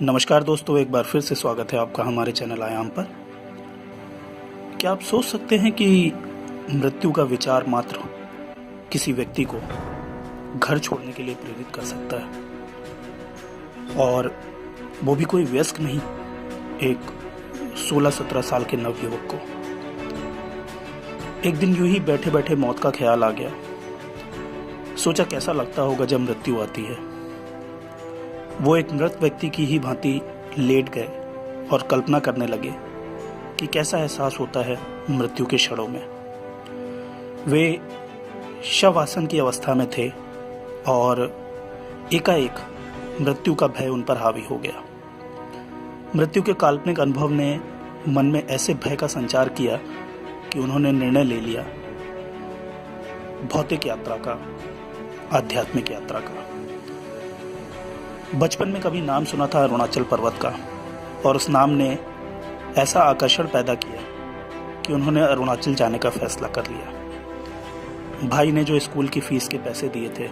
नमस्कार दोस्तों, एक बार फिर से स्वागत है आपका हमारे चैनल आयाम पर। क्या आप सोच सकते हैं कि मृत्यु का विचार मात्र किसी व्यक्ति को घर छोड़ने के लिए प्रेरित कर सकता है, और वो भी कोई वयस्क नहीं, एक 16-17 साल के नवयुवक को। एक दिन यूं ही बैठे बैठे मौत का ख्याल आ गया। सोचा कैसा लगता होगा जब मृत्यु आती है। वो एक मृत व्यक्ति की ही भांति लेट गए और कल्पना करने लगे कि कैसा एहसास होता है मृत्यु के क्षणों में। वे शवासन की अवस्था में थे और एकाएक मृत्यु का भय उन पर हावी हो गया। मृत्यु के काल्पनिक अनुभव ने मन में ऐसे भय का संचार किया कि उन्होंने निर्णय ले लिया भौतिक यात्रा का, आध्यात्मिक यात्रा का। बचपन में कभी नाम सुना था अरुणाचल पर्वत का, और उस नाम ने ऐसा आकर्षण पैदा किया कि उन्होंने अरुणाचल जाने का फैसला कर लिया। भाई ने जो स्कूल की फीस के पैसे दिए थे,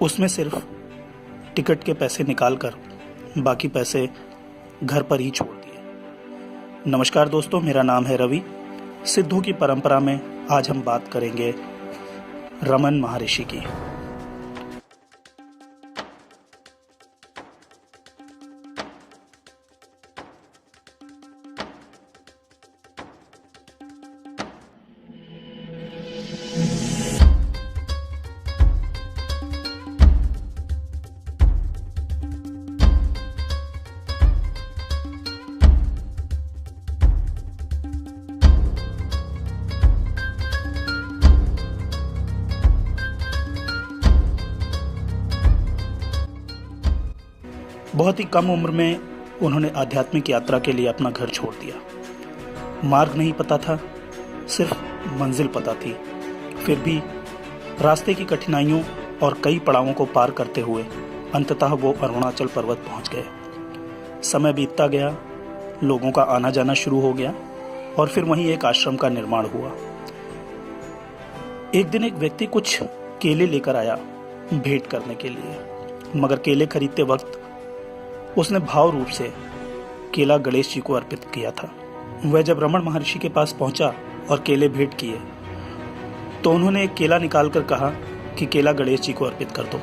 उसमें सिर्फ टिकट के पैसे निकालकर बाकी पैसे घर पर ही छोड़ दिए। नमस्कार दोस्तों, मेरा नाम है रवि। सिद्धों की परंपरा में आज हम बात करेंगे रमन महर्षि की। बहुत ही कम उम्र में उन्होंने आध्यात्मिक यात्रा के लिए अपना घर छोड़ दिया। मार्ग नहीं पता था, सिर्फ मंजिल पता थी। फिर भी रास्ते की कठिनाइयों और कई पड़ावों को पार करते हुए अंततः वो अरुणाचल पर्वत पहुंच गए। समय बीतता गया, लोगों का आना जाना शुरू हो गया और फिर वहीं एक आश्रम का निर्माण हुआ। एक दिन एक व्यक्ति कुछ केले लेकर आया भेंट करने के लिए, मगर केले खरीदते वक्त उसने भाव रूप से केला गणेश जी को अर्पित किया था। वह जब रमन महर्षि के पास पहुंचा और केले भेंट किए तो उन्होंने एक केला निकालकर कहा कि केला गणेश जी को अर्पित कर दो।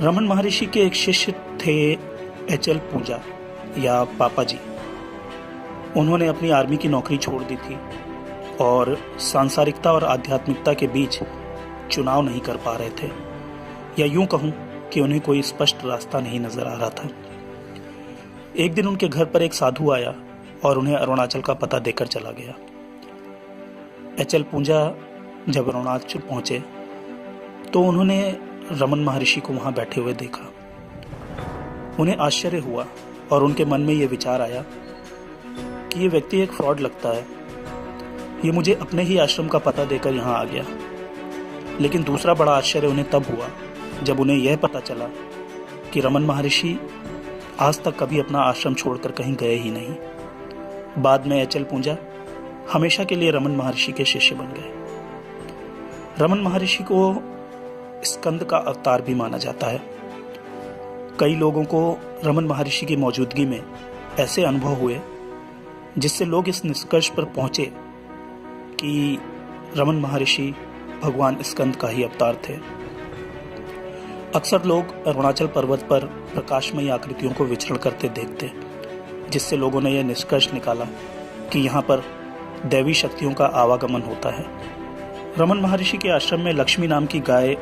रमन महर्षि के एक शिष्य थे एचएल पूजा या पापा जी। उन्होंने अपनी आर्मी की नौकरी छोड़ दी थी और सांसारिकता और आध्यात्मिकता के बीच चुनाव नहीं कर पा रहे थे, या यूं कहूं कि उन्हें कोई स्पष्ट रास्ता नहीं नजर आ रहा था। एक दिन उनके घर पर एक साधु आया और उन्हें अरुणाचल का पता देकर चला गया। एचएल पूंजा जब अरुणाचल पहुंचे तो उन्होंने रमन महर्षि को वहां बैठे हुए देखा। उन्हें आश्चर्य हुआ और उनके मन में यह विचार आया कि यह व्यक्ति एक फ्रॉड लगता है। ये मुझे अपने ही आश्रम का पता देकर यहां आ गया। लेकिन दूसरा बड़ा आश्चर्य उन्हें तब हुआ जब उन्हें यह पता चला कि रमन महर्षि आज तक कभी अपना आश्रम छोड़कर कहीं गए ही नहीं। बाद में एचएल पूंजा हमेशा के लिए रमन महर्षि के शिष्य बन गए। रमन महर्षि को स्कंद का अवतार भी माना जाता है। कई लोगों को रमन महर्षि की मौजूदगी में ऐसे अनुभव हुए जिससे लोग इस निष्कर्ष पर पहुंचे कि रमन महर्षि भगवान स्कंद का ही अवतार थे। अक्सर लोग अरुणाचल पर्वत पर प्रकाशमयी आकृतियों को विचरण करते देखते, जिससे लोगों ने यह निष्कर्ष निकाला कि यहाँ पर दैवी शक्तियों का आवागमन होता है। रमन महर्षि के आश्रम में लक्ष्मी नाम की गाय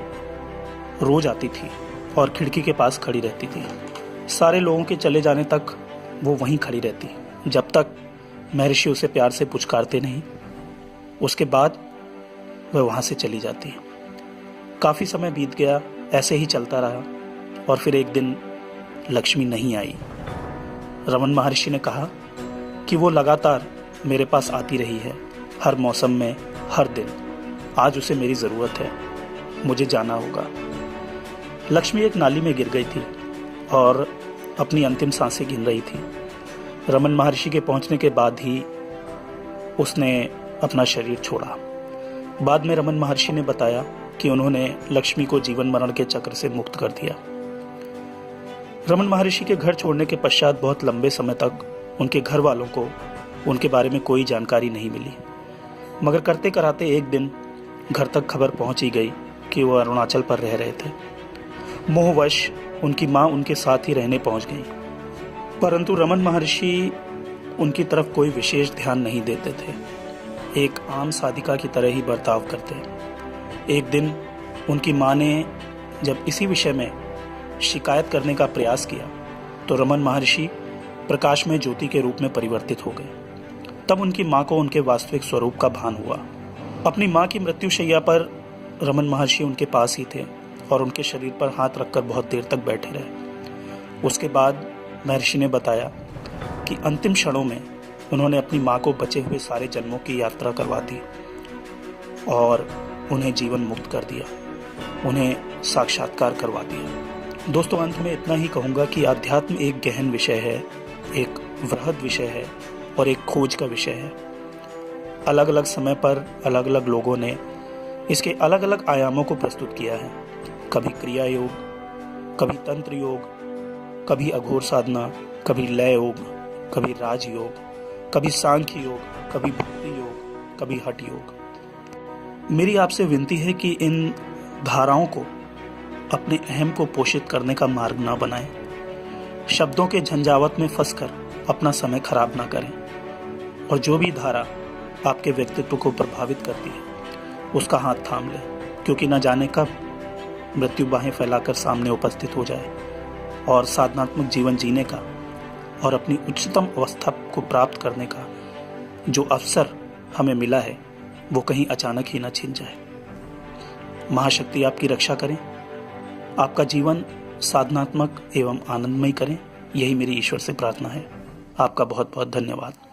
रोज आती थी और खिड़की के पास खड़ी रहती थी। सारे लोगों के चले जाने तक वो वहीं खड़ी रहती, जब तक महर्षि उसे प्यार से पुचकारते नहीं। उसके बाद वह वहां से चली जाती। काफी समय बीत गया, ऐसे ही चलता रहा और फिर एक दिन लक्ष्मी नहीं आई। रमन महर्षि ने कहा कि वो लगातार मेरे पास आती रही है, हर मौसम में, हर दिन। आज उसे मेरी ज़रूरत है, मुझे जाना होगा। लक्ष्मी एक नाली में गिर गई थी और अपनी अंतिम सांसें गिन रही थी। रमन महर्षि के पहुंचने के बाद ही उसने अपना शरीर छोड़ा। बाद में रमन महर्षि ने बताया कि उन्होंने लक्ष्मी को जीवन मरण के चक्र से मुक्त कर दिया। रमन महर्षि के घर छोड़ने के पश्चात बहुत लंबे समय तक उनके घर वालों को उनके बारे में कोई जानकारी नहीं मिली, मगर करते कराते एक दिन घर तक खबर पहुंच ही गई कि वो अरुणाचल पर रह रहे थे। मोहवश उनकी माँ उनके साथ ही रहने पहुंच गई, परंतु रमन महर्षि उनकी तरफ कोई विशेष ध्यान नहीं देते थे। एक आम साधिका की तरह ही बर्ताव करते। एक दिन उनकी माँ ने जब इसी विषय में शिकायत करने का प्रयास किया तो रमन महर्षि प्रकाश में ज्योति के रूप में परिवर्तित हो गए। तब उनकी माँ को उनके वास्तविक स्वरूप का भान हुआ। अपनी माँ की मृत्युशैया पर रमन महर्षि उनके पास ही थे और उनके शरीर पर हाथ रखकर बहुत देर तक बैठे रहे। उसके बाद महर्षि ने बताया कि अंतिम क्षणों में उन्होंने अपनी माँ को बचे हुए सारे जन्मों की यात्रा करवा दी और उन्हें जीवन मुक्त कर दिया, उन्हें साक्षात्कार करवा दिया। दोस्तों, अंत में इतना ही कहूँगा कि अध्यात्म एक गहन विषय है, एक वृहद विषय है और एक खोज का विषय है। अलग अलग समय पर अलग अलग लोगों ने इसके अलग अलग आयामों को प्रस्तुत किया है। कभी क्रिया योग, कभी तंत्र योग, कभी अघोर साधना, कभी लय योग, कभी राजयोग, कभी सांख्य योग, कभी भक्ति योग, कभी हठ योग। मेरी आपसे विनती है कि इन धाराओं को अपने अहम को पोषित करने का मार्ग ना बनाएं। शब्दों के झंझावत में फंसकर अपना समय खराब ना करें और जो भी धारा आपके व्यक्तित्व को प्रभावित करती है उसका हाथ थाम लें, क्योंकि न जाने कब मृत्यु बाहें फैलाकर सामने उपस्थित हो जाए और साधनात्मक जीवन जीने का और अपनी उच्चतम अवस्था को प्राप्त करने का जो अवसर हमें मिला है वो कहीं अचानक ही न छिन जाए। महाशक्ति आपकी रक्षा करें, आपका जीवन साधनात्मक एवं आनंदमय करें, यही मेरी ईश्वर से प्रार्थना है। आपका बहुत बहुत धन्यवाद।